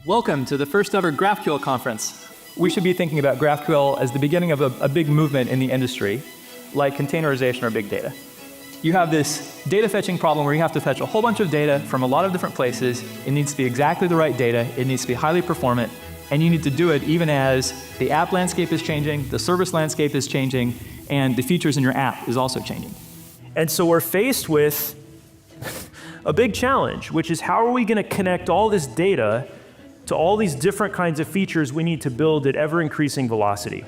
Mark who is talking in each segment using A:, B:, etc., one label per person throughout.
A: Welcome to the first ever GraphQL conference. We should be thinking about GraphQL as the beginning of a big movement in the industry, like containerization or big data. You have this data fetching problem where you have to fetch a whole bunch of data from a lot of different places. It needs to be exactly the right data. It needs to be highly performant. And you need to do it even as the app landscape is changing, the service landscape is changing, and the features in your app is also changing.
B: And so we're faced with a big challenge, which is how are we going to connect all this data to all these different kinds of features we need to build at ever-increasing velocity.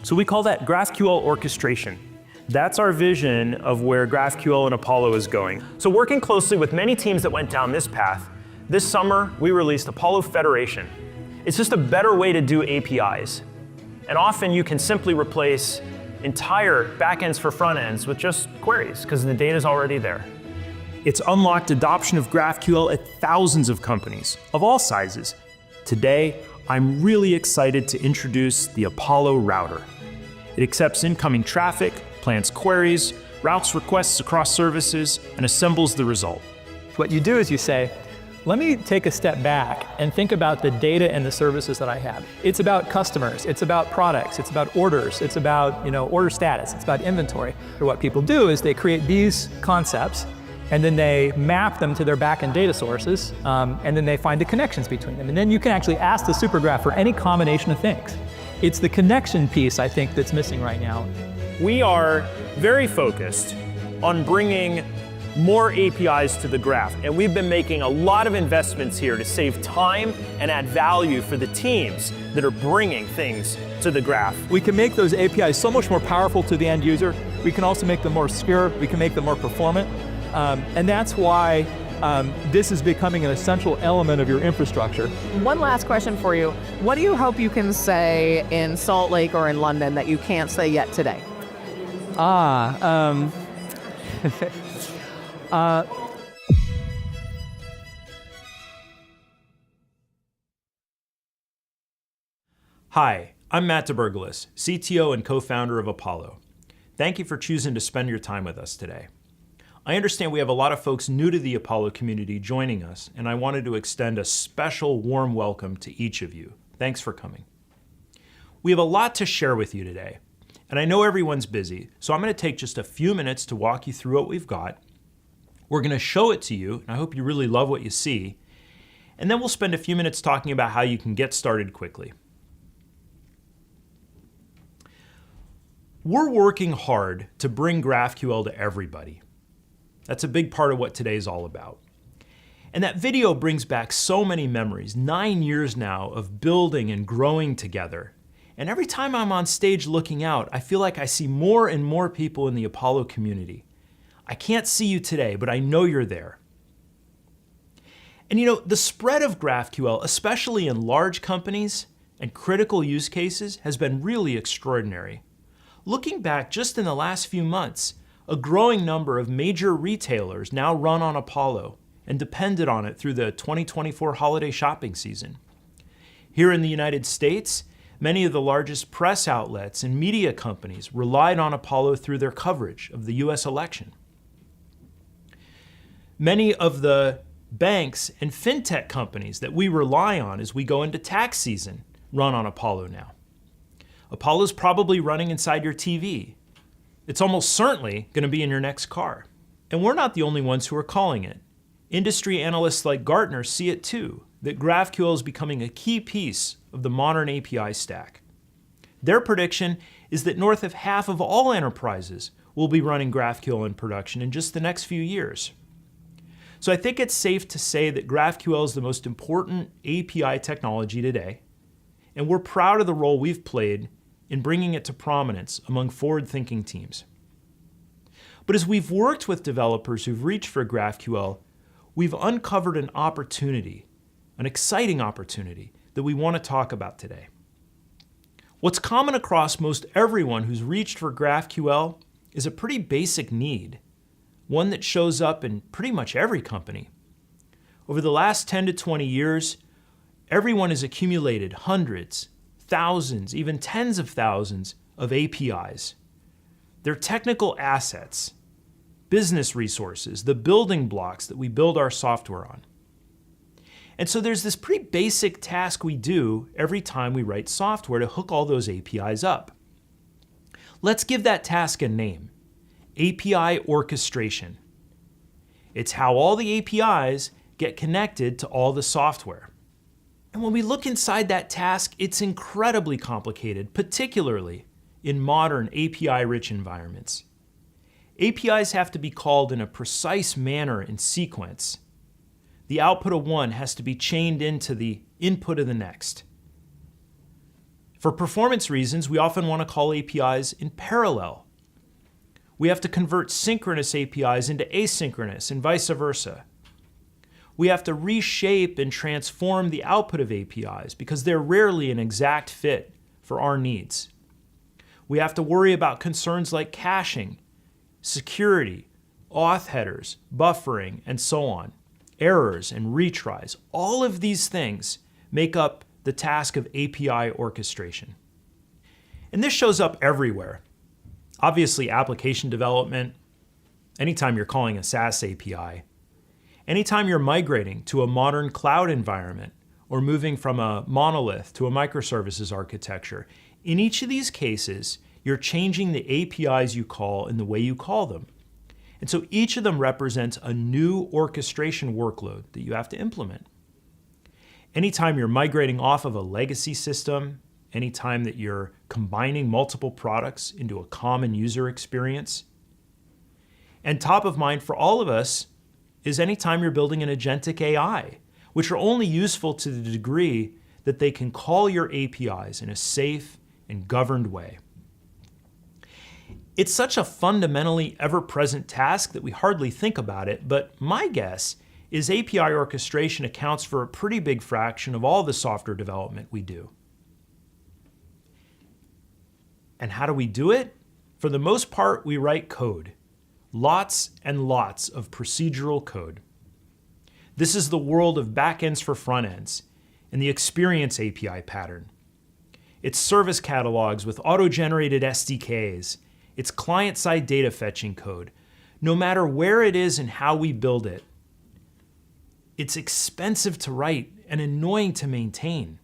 B: So we call that GraphQL orchestration. That's our vision of where GraphQL and Apollo is going. So working closely with many teams that went down this path, this summer we released Apollo Federation. It's just a better way to do APIs. And often you can simply replace entire backends for front ends with just queries because the data is already there. It's unlocked adoption of GraphQL at thousands of companies of all sizes. Today, I'm really excited to introduce the Apollo router. It accepts incoming traffic, plans queries, routes requests across services, and assembles the result.
A: What you do is you say, let me take a step back and think about the data and the services that I have. It's about customers, it's about products, it's about orders, it's about order status, it's about inventory. So what people do is they create these concepts and then they map them to their backend data sources, and then they find the connections between them. And then you can actually ask the supergraph for any combination of things. It's the connection piece, I think, that's missing right now.
B: We are very focused on bringing more APIs to the graph, and we've been making a lot of investments here to save time and add value for the teams that are bringing things to the graph.
A: We can make those APIs so much more powerful to the end user. We can also make them more secure. We can make them more performant. And that's why this is becoming an essential element of your infrastructure.
C: One last question for you. What do you hope you can say in Salt Lake or in London that you can't say yet today?
A: Hi,
B: I'm Matt DeBergalis, CTO and co-founder of Apollo. Thank you for choosing to spend your time with us today. I understand we have a lot of folks new to the Apollo community joining us, and I wanted to extend a special warm welcome to each of you. Thanks for coming. We have a lot to share with you today, and I know everyone's busy, so I'm going to take just a few minutes to walk you through what we've got. We're going to show it to you, and I hope you really love what you see, and then we'll spend a few minutes talking about how you can get started quickly. We're working hard to bring GraphQL to everybody. That's a big part of what today is all about. And that video brings back so many memories, 9 years now of building and growing together. And every time I'm on stage looking out, I feel like I see more and more people in the Apollo community. I can't see you today, but I know you're there. And the spread of GraphQL, especially in large companies and critical use cases, has been really extraordinary. Looking back just in the last few months, a growing number of major retailers now run on Apollo and depended on it through the 2024 holiday shopping season. Here in the United States, many of the largest press outlets and media companies relied on Apollo through their coverage of the US election. Many of the banks and fintech companies that we rely on as we go into tax season run on Apollo now. Apollo's probably running inside your TV. It's almost certainly going to be in your next car. And we're not the only ones who are calling it. Industry analysts like Gartner see it too, that GraphQL is becoming a key piece of the modern API stack. Their prediction is that north of half of all enterprises will be running GraphQL in production in just the next few years. So I think it's safe to say that GraphQL is the most important API technology today, and we're proud of the role we've played in bringing it to prominence among forward-thinking teams. But as we've worked with developers who've reached for GraphQL, we've uncovered an opportunity, an exciting opportunity that we want to talk about today. What's common across most everyone who's reached for GraphQL is a pretty basic need, one that shows up in pretty much every company. Over the last 10 to 20 years, everyone has accumulated hundreds, thousands, even tens of thousands of APIs. They're technical assets, business resources, the building blocks that we build our software on. And so there's this pretty basic task we do every time we write software to hook all those APIs up. Let's give that task a name: API orchestration. It's how all the APIs get connected to all the software. And when we look inside that task, it's incredibly complicated, particularly in modern API-rich environments. APIs have to be called in a precise manner in sequence. The output of one has to be chained into the input of the next. For performance reasons, we often want to call APIs in parallel. We have to convert synchronous APIs into asynchronous and vice versa. We have to reshape and transform the output of APIs because they're rarely an exact fit for our needs. We have to worry about concerns like caching, security, auth headers, buffering, and so on, errors and retries. All of these things make up the task of API orchestration. And this shows up everywhere. Obviously, application development, anytime you're calling a SaaS API, anytime you're migrating to a modern cloud environment or moving from a monolith to a microservices architecture, in each of these cases, you're changing the APIs you call and the way you call them. And so each of them represents a new orchestration workload that you have to implement. Anytime you're migrating off of a legacy system, anytime that you're combining multiple products into a common user experience, and top of mind for all of us is anytime you're building an agentic AI, which are only useful to the degree that they can call your APIs in a safe and governed way. It's such a fundamentally ever-present task that we hardly think about it, but my guess is API orchestration accounts for a pretty big fraction of all the software development we do. And how do we do it? For the most part, we write code. Lots and lots of procedural code. This is the world of backends for front ends and the experience API pattern. It's service catalogs with auto-generated SDKs. It's client-side data fetching code. No matter where it is and how we build it, it's expensive to write and annoying to maintain.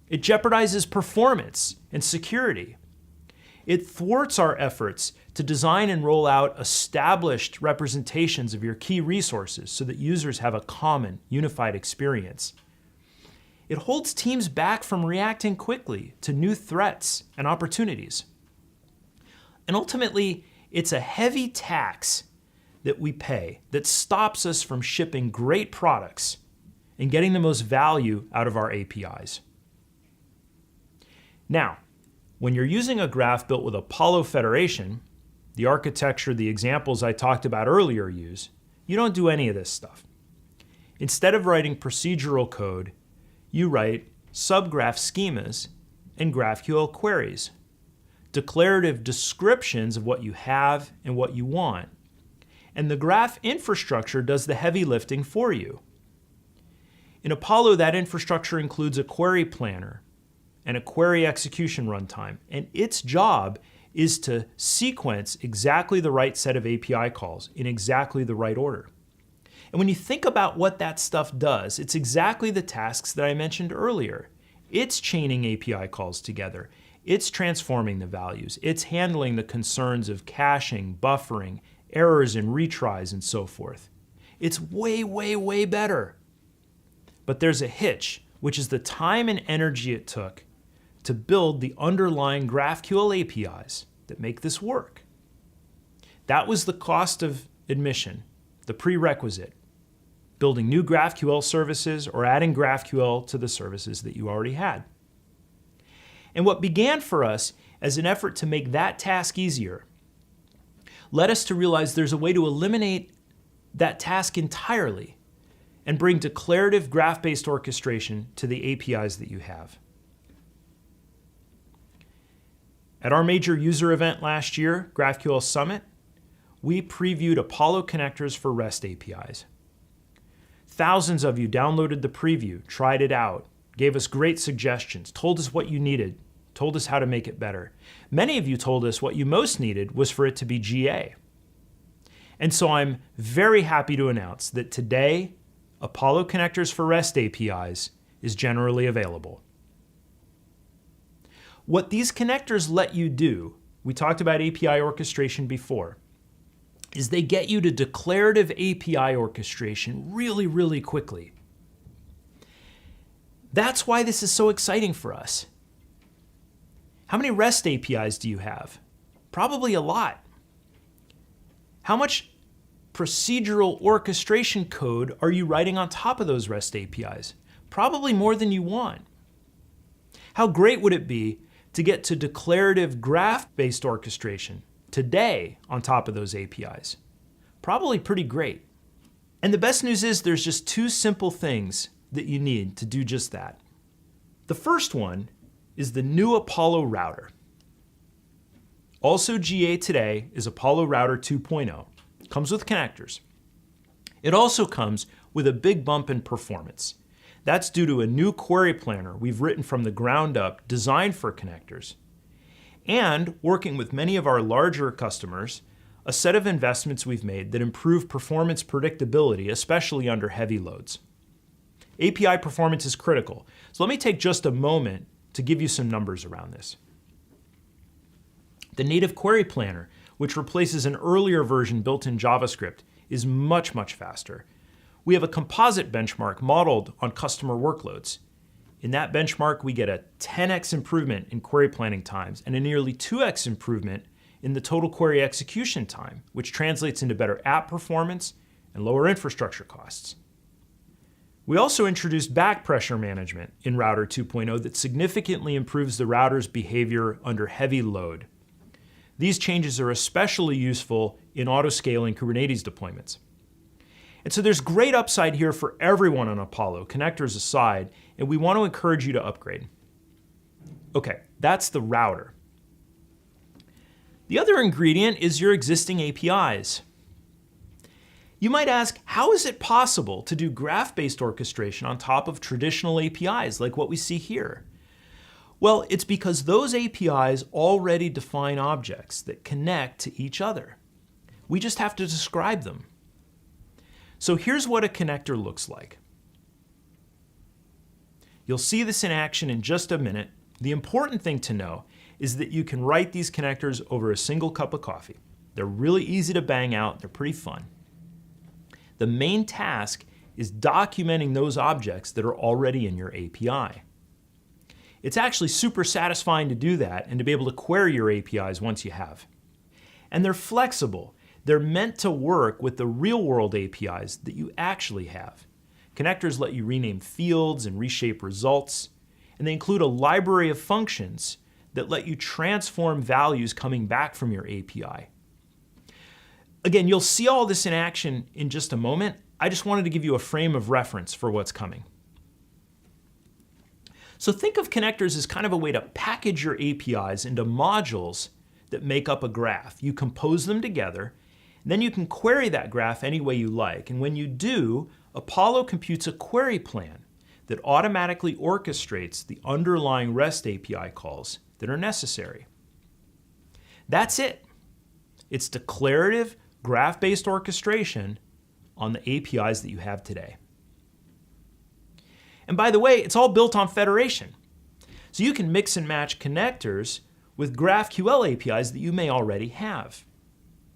B: It jeopardizes performance and security. It thwarts our efforts to design and roll out established representations of your key resources so that users have a common, unified experience. It holds teams back from reacting quickly to new threats and opportunities. And ultimately, it's a heavy tax that we pay that stops us from shipping great products and getting the most value out of our APIs. Now, when you're using a graph built with Apollo Federation, the architecture the examples I talked about earlier use, you don't do any of this stuff. Instead of writing procedural code, you write subgraph schemas and GraphQL queries, declarative descriptions of what you have and what you want. And the graph infrastructure does the heavy lifting for you. In Apollo, that infrastructure includes a query planner and a query execution runtime, and its job is to sequence exactly the right set of API calls in exactly the right order. And when you think about what that stuff does, it's exactly the tasks that I mentioned earlier. It's chaining API calls together. It's transforming the values. It's handling the concerns of caching, buffering, errors and retries, and so forth. It's way, way, way better. But there's a hitch, which is the time and energy it took to build the underlying GraphQL APIs that make this work. That was the cost of admission, the prerequisite, building new GraphQL services or adding GraphQL to the services that you already had. And what began for us as an effort to make that task easier led us to realize there's a way to eliminate that task entirely and bring declarative graph-based orchestration to the APIs that you have. At our major user event last year, GraphQL Summit, we previewed Apollo connectors for REST APIs. Thousands of you downloaded the preview, tried it out, gave us great suggestions, told us what you needed, told us how to make it better. Many of you told us what you most needed was for it to be GA. And so I'm very happy to announce that today, Apollo connectors for REST APIs is generally available. What these connectors let you do, we talked about API orchestration before, is they get you to declarative API orchestration really, really quickly. That's why this is so exciting for us. How many REST APIs do you have? Probably a lot. How much procedural orchestration code are you writing on top of those REST APIs? Probably more than you want. How great would it be to get to declarative graph-based orchestration today on top of those APIs? Probably pretty great. And the best news is there's just two simple things that you need to do just that. The first one is the new Apollo router. Also GA today is Apollo Router 2.0. Comes with connectors. It also comes with a big bump in performance. That's due to a new query planner we've written from the ground up designed for connectors. And working with many of our larger customers, a set of investments we've made that improve performance predictability, especially under heavy loads. API performance is critical, so let me take just a moment to give you some numbers around this. The native query planner, which replaces an earlier version built in JavaScript, is much, much faster. We have a composite benchmark modeled on customer workloads. In that benchmark, we get a 10x improvement in query planning times and a nearly 2x improvement in the total query execution time, which translates into better app performance and lower infrastructure costs. We also introduced back pressure management in Router 2.0 that significantly improves the router's behavior under heavy load. These changes are especially useful in auto-scaling Kubernetes deployments. And so there's great upside here for everyone on Apollo, connectors aside, and we want to encourage you to upgrade. Okay, that's the router. The other ingredient is your existing APIs. You might ask, how is it possible to do graph-based orchestration on top of traditional APIs like what we see here? Well, it's because those APIs already define objects that connect to each other. We just have to describe them. So here's what a connector looks like. You'll see this in action in just a minute. The important thing to know is that you can write these connectors over a single cup of coffee. They're really easy to bang out. They're pretty fun. The main task is documenting those objects that are already in your API. It's actually super satisfying to do that and to be able to query your APIs once you have. And they're flexible. They're meant to work with the real-world APIs that you actually have. Connectors let you rename fields and reshape results, and they include a library of functions that let you transform values coming back from your API. Again, you'll see all this in action in just a moment. I just wanted to give you a frame of reference for what's coming. So think of connectors as kind of a way to package your APIs into modules that make up a graph. You compose them together, and then you can query that graph any way you like. And when you do, Apollo computes a query plan that automatically orchestrates the underlying REST API calls that are necessary. That's it. It's declarative, graph-based orchestration on the APIs that you have today. And by the way, it's all built on federation. So you can mix and match connectors with GraphQL APIs that you may already have.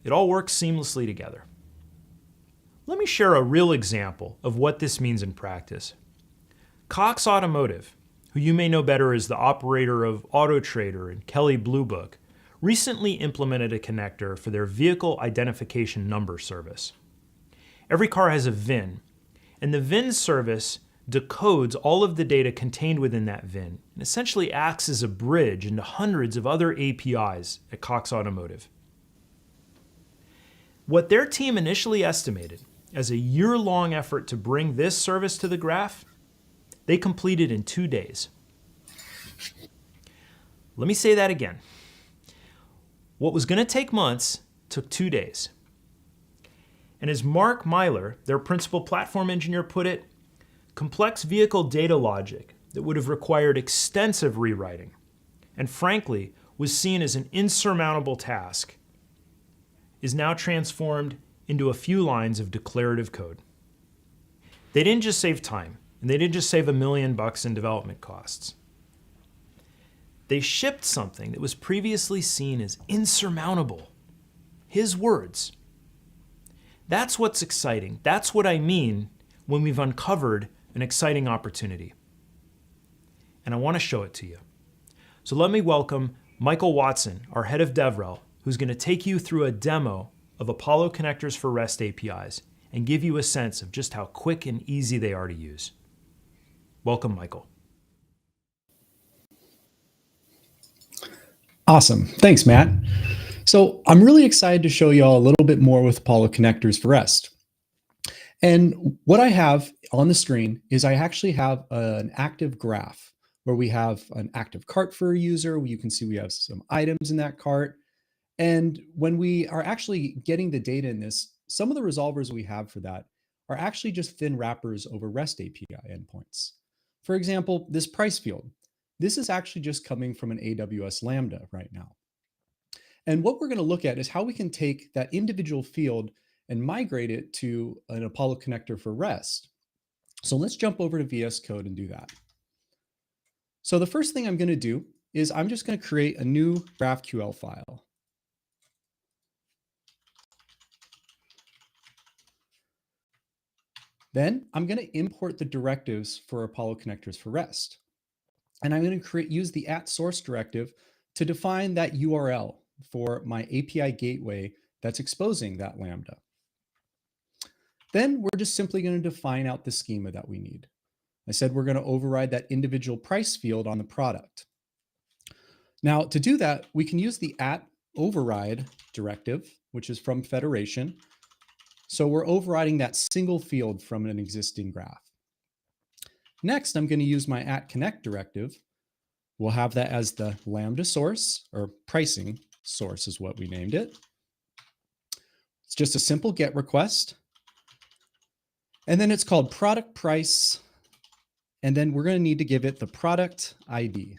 B: It all works seamlessly together. Let me share a real example of what this means in practice. Cox Automotive, who you may know better as the operator of AutoTrader and Kelley Blue Book, recently implemented a connector for their vehicle identification number service. Every car has a VIN, and the VIN service decodes all of the data contained within that VIN and essentially acts as a bridge into hundreds of other APIs at Cox Automotive. What their team initially estimated as a year-long effort to bring this service to the graph, they completed in 2 days. Let me say that again. What was going to take months took 2 days. And as Mark Myler, their principal platform engineer, put it, complex vehicle data logic that would have required extensive rewriting and frankly was seen as an insurmountable task is now transformed into a few lines of declarative code. They didn't just save time, and they didn't just save $1 million in development costs. They shipped something that was previously seen as insurmountable. His words. That's what's exciting. That's what I mean when we've uncovered an exciting opportunity. And I want to show it to you. So let me welcome Michael Watson, our head of DevRel, who's going to take you through a demo of Apollo connectors for REST APIs and give you a sense of just how quick and easy they are to use. Welcome, Michael.
D: Awesome. Thanks, Matt. So I'm really excited to show you all a little bit more with Apollo connectors for REST. And what I have on the screen is I actually have an active graph where we have an active cart for a user. You can see we have some items in that cart. And when we are actually getting the data in this, some of the resolvers we have for that are actually just thin wrappers over REST API endpoints. For example, this price field. This is actually just coming from an AWS Lambda right now. And what we're going to look at is how we can take that individual field and migrate it to an Apollo connector for REST. So let's jump over to VS Code and do that. So the first thing I'm going to do is I'm just going to create a new GraphQL file. Then I'm going to import the directives for Apollo connectors for REST. And I'm going to use the @source directive to define that URL for my API gateway that's exposing that Lambda. Then we're just simply going to define out the schema that we need. I said we're going to override that individual price field on the product. Now, to do that, we can use the @override directive, which is from Federation. So we're overriding that single field from an existing graph. Next, I'm going to use my @connect directive. We'll have that as the Lambda source, or pricing source is what we named it. It's just a simple GET request. And then it's called product price. And then we're going to need to give it the product ID.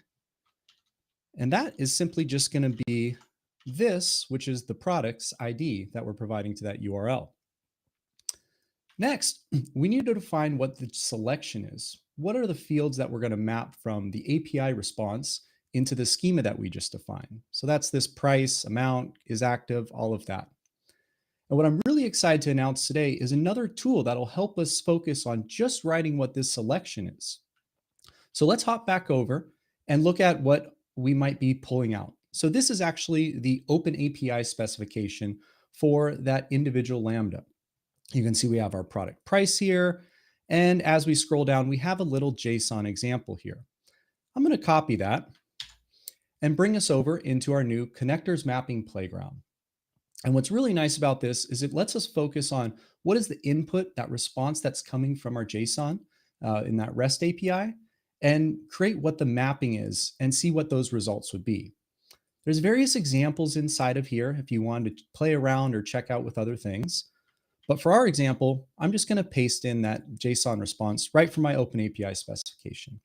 D: And that is simply just going to be this, which is the product's ID that we're providing to that URL. Next, we need to define what the selection is. What are the fields that we're going to map from the API response into the schema that we just defined? So that's this price, amount, is active, all of that. And what I'm really excited to announce today is another tool that'll help us focus on just writing what this selection is. So let's hop back over and look at what we might be pulling out. So this is actually the Open API specification for that individual Lambda. You can see we have our product price here. And as we scroll down, we have a little JSON example here. I'm going to copy that and bring us over into our new connectors mapping playground. And what's really nice about this is it lets us focus on what is the input, that response that's coming from our JSON in that REST API, and create what the mapping is and see what those results would be. There's various examples inside of here if you wanted to play around or check out with other things. But for our example, I'm just going to paste in that JSON response right from my Open API specification.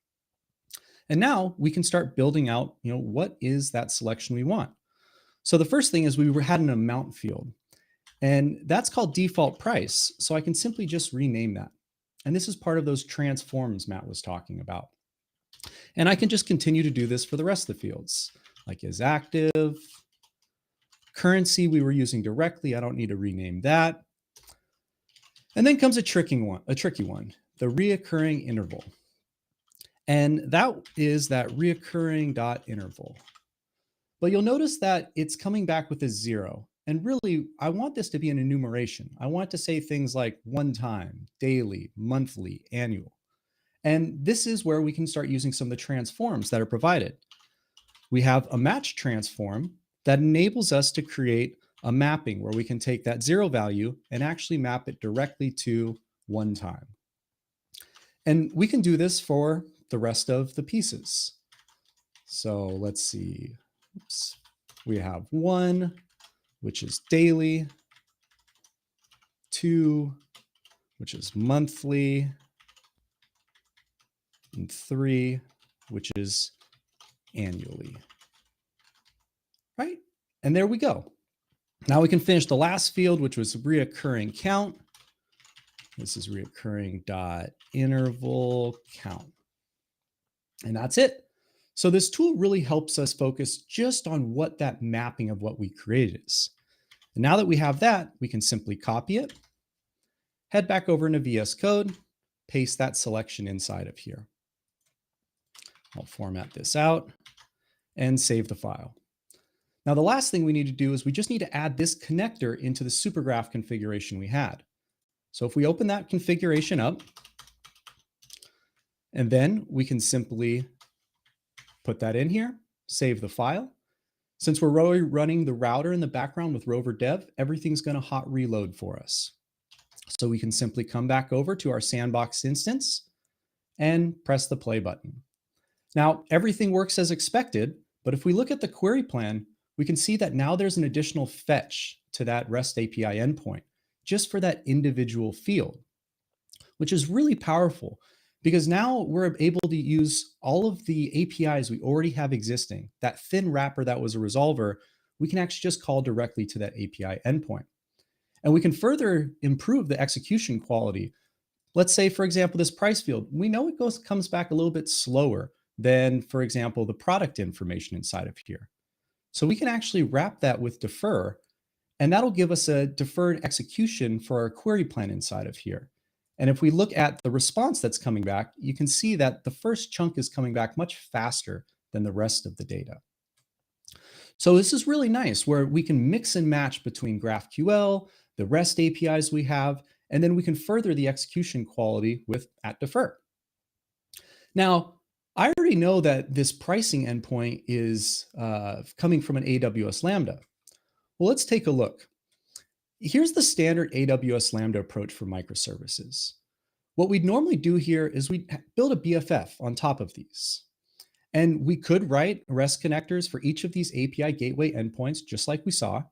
D: And now we can start building out, what is that selection we want? So the first thing is we had an amount field, and that's called default price. So I can simply just rename that. And this is part of those transforms Matt was talking about. And I can just continue to do this for the rest of the fields, like is active, currency we were using directly. I don't need to rename that. And then comes a tricky one, the reoccurring interval. And that is that reoccurring dot interval. But you'll notice that it's coming back with a 0. And really, I want this to be an enumeration. I want to say things like one time, daily, monthly, annual. And this is where we can start using some of the transforms that are provided. We have a match transform that enables us to create a mapping where we can take that 0 value and actually map it directly to one time. And we can do this for the rest of the pieces. So let's see. Oops. We have 1, which is daily, 2, which is monthly, and 3, which is annually. Right? And there we go. Now we can finish the last field, which was reoccurring count. This is reoccurring dot interval count. And that's it. So this tool really helps us focus just on what that mapping of what we created is. And now that we have that, we can simply copy it, head back over into VS Code, paste that selection inside of here. I'll format this out and save the file. Now, the last thing we need to do is we just need to add this connector into the supergraph configuration we had. So if we open that configuration up, and then we can simply put that in here, save the file. Since we're running the router in the background with rover dev, everything's going to hot reload for us. So we can simply come back over to our sandbox instance and press the play button. Now, everything works as expected, but if we look at the query plan, we can see that now there's an additional fetch to that REST API endpoint just for that individual field, which is really powerful because now we're able to use all of the APIs we already have existing. That thin wrapper that was a resolver, we can actually just call directly to that API endpoint. And we can further improve the execution quality. Let's say, for example, this price field, we know it comes back a little bit slower than, for example, the product information inside of here. So we can actually wrap that with defer, and that'll give us a deferred execution for our query plan inside of here. And if we look at the response that's coming back, you can see that the first chunk is coming back much faster than the rest of the data. So this is really nice where we can mix and match between GraphQL, the REST APIs we have, and then we can further the execution quality with @defer. Now, I already know that this pricing endpoint is coming from an AWS Lambda. Well, let's take a look. Here's the standard AWS Lambda approach for microservices. What we'd normally do here is we'd build a BFF on top of these. And we could write REST connectors for each of these API gateway endpoints, just like we saw.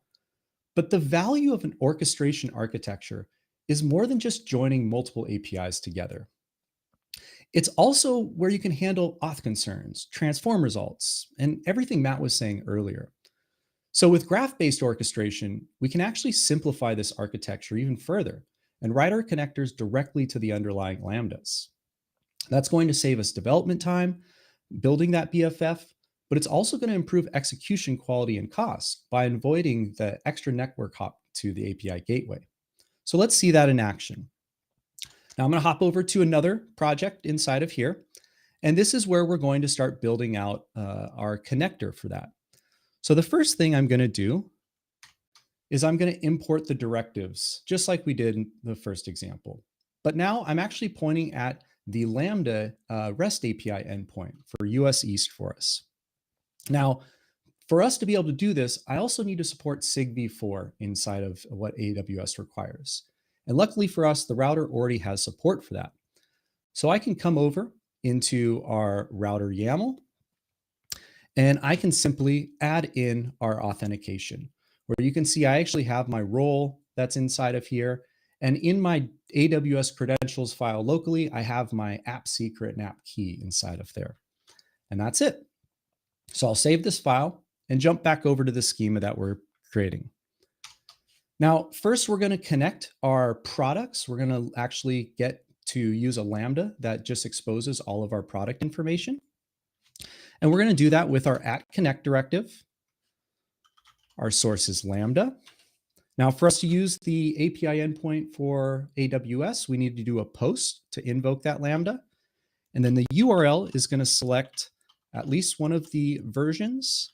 D: But the value of an orchestration architecture is more than just joining multiple APIs together. It's also where you can handle auth concerns, transform results, and everything Matt was saying earlier. So with graph-based orchestration, we can actually simplify this architecture even further and write our connectors directly to the underlying lambdas. That's going to save us development time, building that BFF, but it's also going to improve execution quality and cost by avoiding the extra network hop to the API gateway. So let's see that in action. Now I'm going to hop over to another project inside of here. And this is where we're going to start building out our connector for that. So the first thing I'm going to do is I'm going to import the directives, just like we did in the first example. But now I'm actually pointing at the Lambda REST API endpoint for US East for us. Now, for us to be able to do this, I also need to support SIG-v4 inside of what AWS requires. And luckily for us, the router already has support for that. So I can come over into our router YAML, and I can simply add in our authentication, where you can see I actually have my role that's inside of here. And in my AWS credentials file locally, I have my app secret and app key inside of there. And that's it. So I'll save this file and jump back over to the schema that we're creating. Now, first, we're going to connect our products. We're going to actually get to use a Lambda that just exposes all of our product information. And we're going to do that with our @connect directive. Our source is Lambda. Now, for us to use the API endpoint for AWS, we need to do a post to invoke that Lambda. And then the URL is going to select at least one of the versions.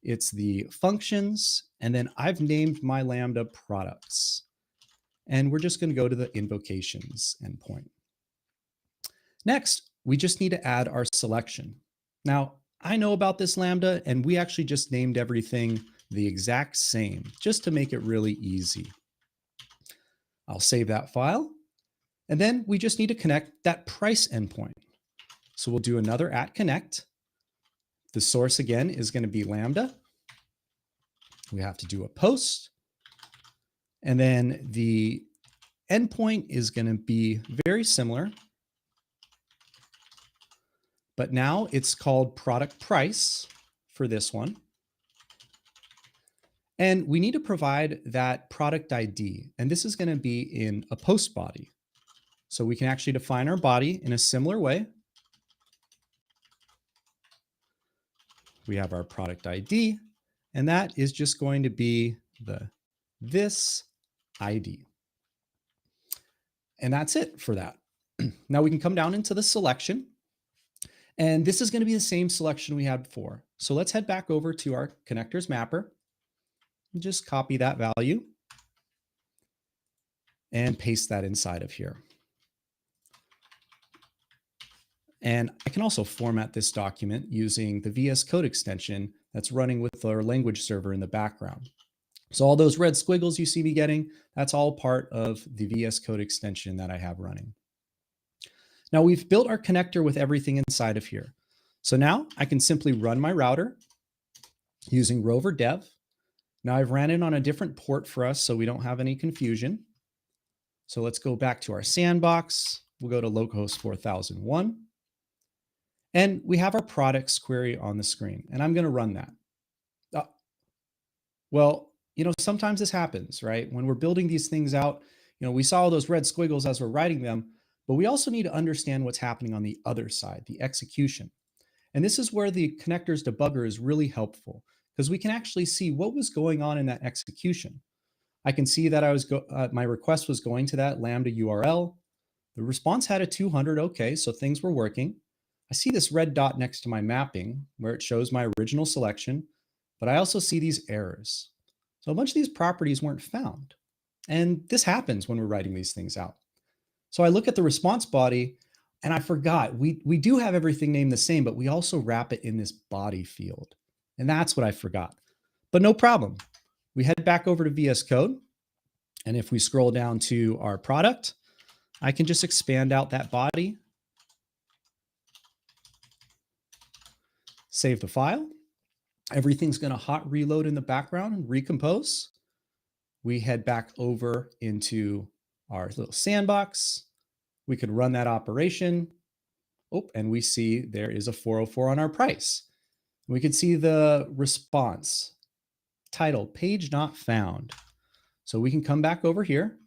D: It's the functions, and then I've named my Lambda products. And we're just going to go to the invocations endpoint. Next, we just need to add our selection. Now, I know about this Lambda, and we actually just named everything the exact same, just to make it really easy. I'll save that file. And then we just need to connect that price endpoint. So we'll do another @connect. The source again is going to be Lambda. We have to do a post. And then the endpoint is going to be very similar. But now it's called product price for this one. And we need to provide that product ID. And this is going to be in a post body. So we can actually define our body in a similar way. We have our product ID, and that is just going to be this ID. And that's it for that. Now we can come down into the selection, and this is going to be the same selection we had before. So let's head back over to our connectors mapper and just copy that value and paste that inside of here. And I can also format this document using the VS Code extension that's running with our language server in the background. So all those red squiggles you see me getting, that's all part of the VS Code extension that I have running. Now we've built our connector with everything inside of here. So now I can simply run my router using rover dev. Now I've ran it on a different port for us so we don't have any confusion. So let's go back to our sandbox. We'll go to localhost 4001. And we have our products query on the screen, and I'm going to run that. Well, sometimes this happens, right? When we're building these things out, we saw all those red squiggles as we're writing them, but we also need to understand what's happening on the other side, the execution. And this is where the connectors debugger is really helpful, because we can actually see what was going on in that execution. I can see that my request was going to that Lambda URL. The response had a 200, okay, so things were working. I see this red dot next to my mapping where it shows my original selection, but I also see these errors. So a bunch of these properties weren't found. And this happens when we're writing these things out. So I look at the response body and I forgot, we do have everything named the same, but we also wrap it in this body field. And that's what I forgot. But no problem. We head back over to VS Code. And if we scroll down to our product, I can just expand out that body, save the file. Everything's going to hot reload in the background and recompose. We head back over into our little sandbox. We can run that operation. Oh, and we see there is a 404 on our price. We can see the response title, page not found. So we can come back over here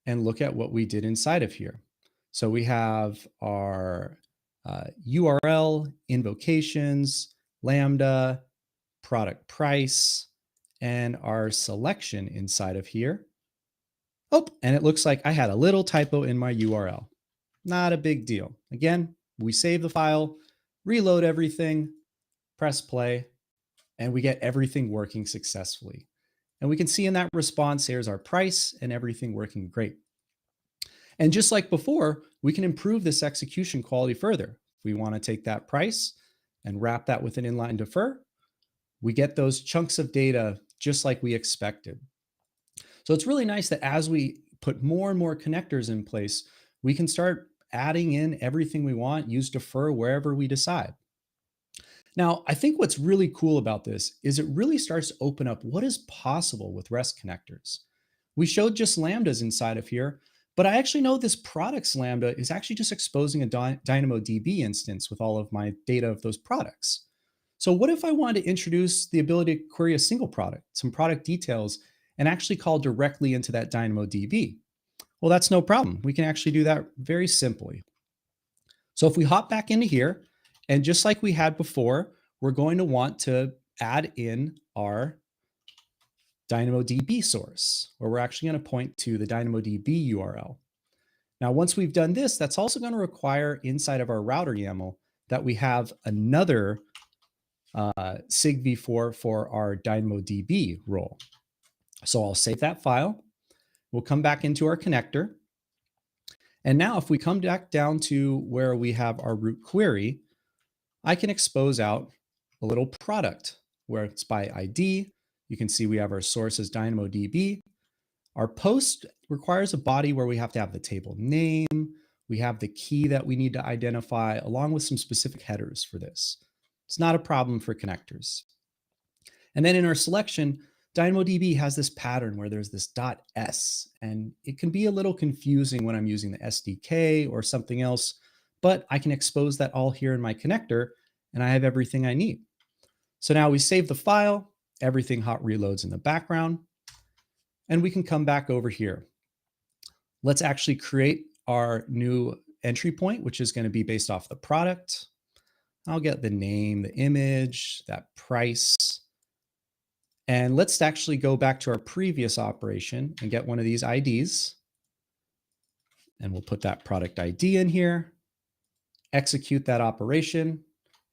D: and look at what we did inside of here. So we have our URL, invocations, Lambda, product price, and our selection inside of here. Oh, and it looks like I had a little typo in my URL. Not a big deal. Again, we save the file, reload everything, press play, and we get everything working successfully. And we can see in that response, here's our price and everything working great. And just like before, we can improve this execution quality further. If we want to take that price and wrap that with an inline defer, we get those chunks of data just like we expected. So it's really nice that as we put more and more connectors in place, we can start adding in everything we want, use defer wherever we decide. Now, I think what's really cool about this is it really starts to open up what is possible with REST connectors. We showed just Lambdas inside of here, but I actually know this products Lambda is actually just exposing a DynamoDB instance with all of my data of those products. So what if I wanted to introduce the ability to query a single product, some product details, and actually call directly into that DynamoDB? Well, that's no problem. We can actually do that very simply. So if we hop back into here, and just like we had before, we're going to want to add in our DynamoDB source, where we're actually going to point to the DynamoDB URL. Now, once we've done this, that's also going to require inside of our router YAML that we have another SIG-v4 for our DynamoDB role. So I'll save that file. We'll come back into our connector. And now if we come back down to where we have our root query, I can expose out a little product where it's by ID. You can see we have our source as DynamoDB. Our post requires a body where we have to have the table name. We have the key that we need to identify along with some specific headers for this. It's not a problem for connectors. And then in our selection, DynamoDB has this pattern where there's this .s, and it can be a little confusing when I'm using the SDK or something else, but I can expose that all here in my connector, and I have everything I need. So now we save the file, everything hot reloads in the background, and we can come back over here. Let's actually create our new entry point, which is going to be based off the product. I'll get the name, the image, that price. And let's actually go back to our previous operation and get one of these IDs. And we'll put that product ID in here, execute that operation,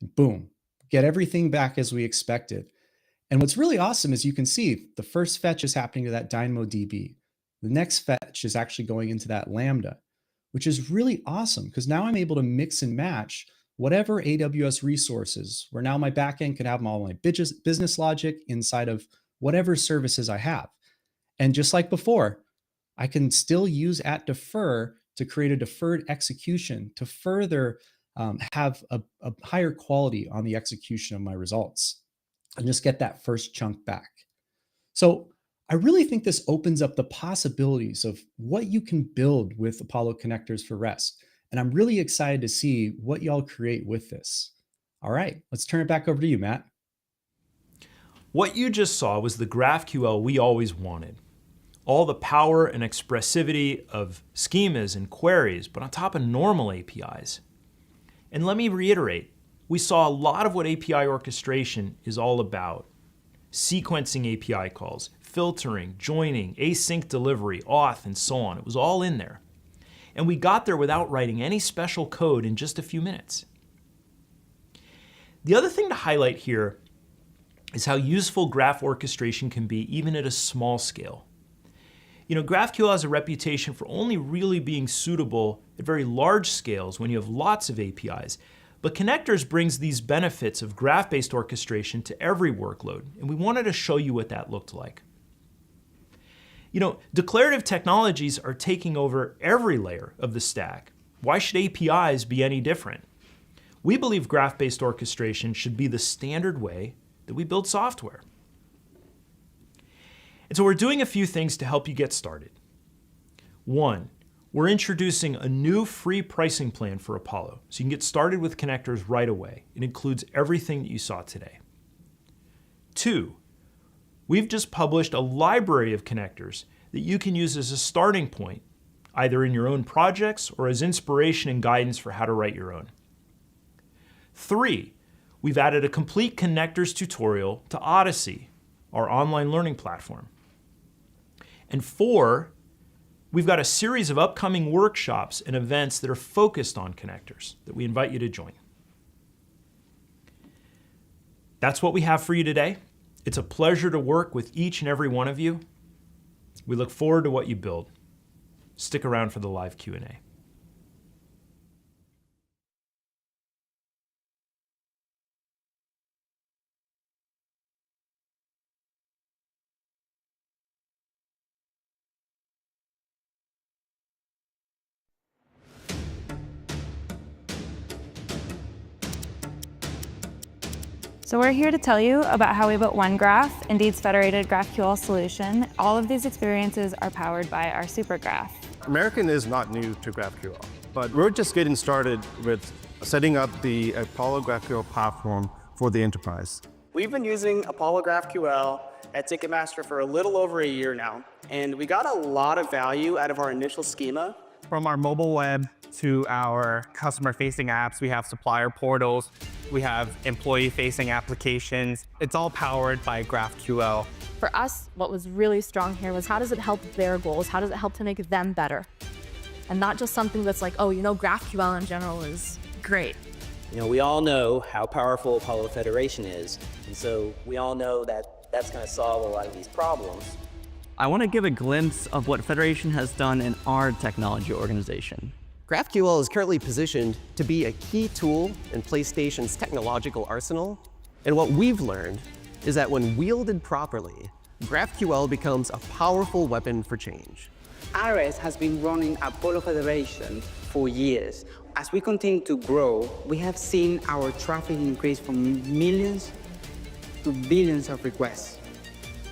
D: and boom, get everything back as we expected. And what's really awesome is you can see the first fetch is happening to that DynamoDB. The next fetch is actually going into that Lambda, which is really awesome because now I'm able to mix and match whatever AWS resources, where now my backend can have all my business logic inside of whatever services I have. And just like before, I can still use @defer to create a deferred execution to further have a higher quality on the execution of my results and just get that first chunk back. So I really think this opens up the possibilities of what you can build with Apollo connectors for REST. And I'm really excited to see what y'all create with this. All right, let's turn it back over to you, Matt.
B: What you just saw was the GraphQL we always wanted. All the power and expressivity of schemas and queries, but on top of normal APIs. And let me reiterate, we saw a lot of what API orchestration is all about. Sequencing API calls, filtering, joining, async delivery, auth, and so on. It was all in there. And we got there without writing any special code in just a few minutes. The other thing to highlight here is how useful graph orchestration can be even at a small scale. You know, GraphQL has a reputation for only really being suitable at very large scales when you have lots of APIs. But Connectors brings these benefits of graph-based orchestration to every workload, and we wanted to show you what that looked like. You know, declarative technologies are taking over every layer of the stack. Why should APIs be any different? We believe graph-based orchestration should be the standard way that we build software. And so we're doing a few things to help you get started. One, we're introducing a new free pricing plan for Apollo, so you can get started with connectors right away. It includes everything that you saw today. Two, we've just published a library of connectors that you can use as a starting point, either in your own projects or as inspiration and guidance for how to write your own. Three, we've added a complete connectors tutorial to Odyssey, our online learning platform. And four, we've got a series of upcoming workshops and events that are focused on connectors that we invite you to join. That's what we have for you today. It's a pleasure to work with each and every one of you. We look forward to what you build. Stick around for the live Q&A.
E: So we're here to tell you about how we built OneGraph, Indeed's federated GraphQL solution. All of these experiences are powered by our SuperGraph.
F: American is not new to GraphQL, but we're just getting started with setting up the Apollo GraphQL platform for the enterprise.
G: We've been using Apollo GraphQL at Ticketmaster for a little over a year now, and we got a lot of value out of our initial schema.
H: From our mobile web to our customer-facing apps, we have supplier portals, we have employee-facing applications. It's all powered by GraphQL.
I: For us, what was really strong here was how does it help their goals? How does it help to make them better? And not just something that's like, oh, you know, GraphQL in general is great.
J: You know, we all know how powerful Apollo Federation is, and so we all know that that's going to solve a lot of these problems.
K: I want to give a glimpse of what Federation has done in our technology organization.
L: GraphQL is currently positioned to be a key tool in PlayStation's technological arsenal. And what we've learned is that when wielded properly, GraphQL becomes a powerful weapon for change.
M: Ares has been running Apollo Federation for years. As we continue to grow, we have seen our traffic increase from millions to billions of requests.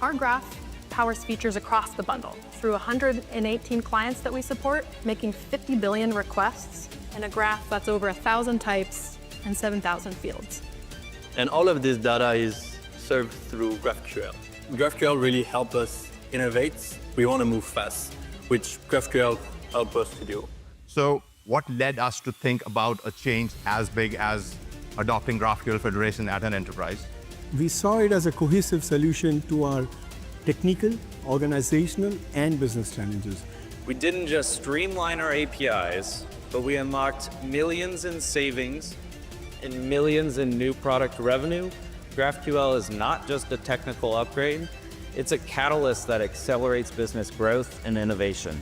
N: Our graph powers features across the bundle through 118 clients that we support, making 50 billion requests, and a graph that's over 1,000 types and 7,000 fields.
O: And all of this data is served through GraphQL. GraphQL really helped us innovate. We want to move fast, which GraphQL helped us to do.
P: So what led us to think about a change as big as adopting GraphQL Federation at an enterprise?
Q: We saw it as a cohesive solution to our technical, organizational, and business challenges.
R: We didn't just streamline our APIs, but we unlocked millions in savings and millions in new product revenue. GraphQL is not just a technical upgrade, it's a catalyst that accelerates business growth and innovation.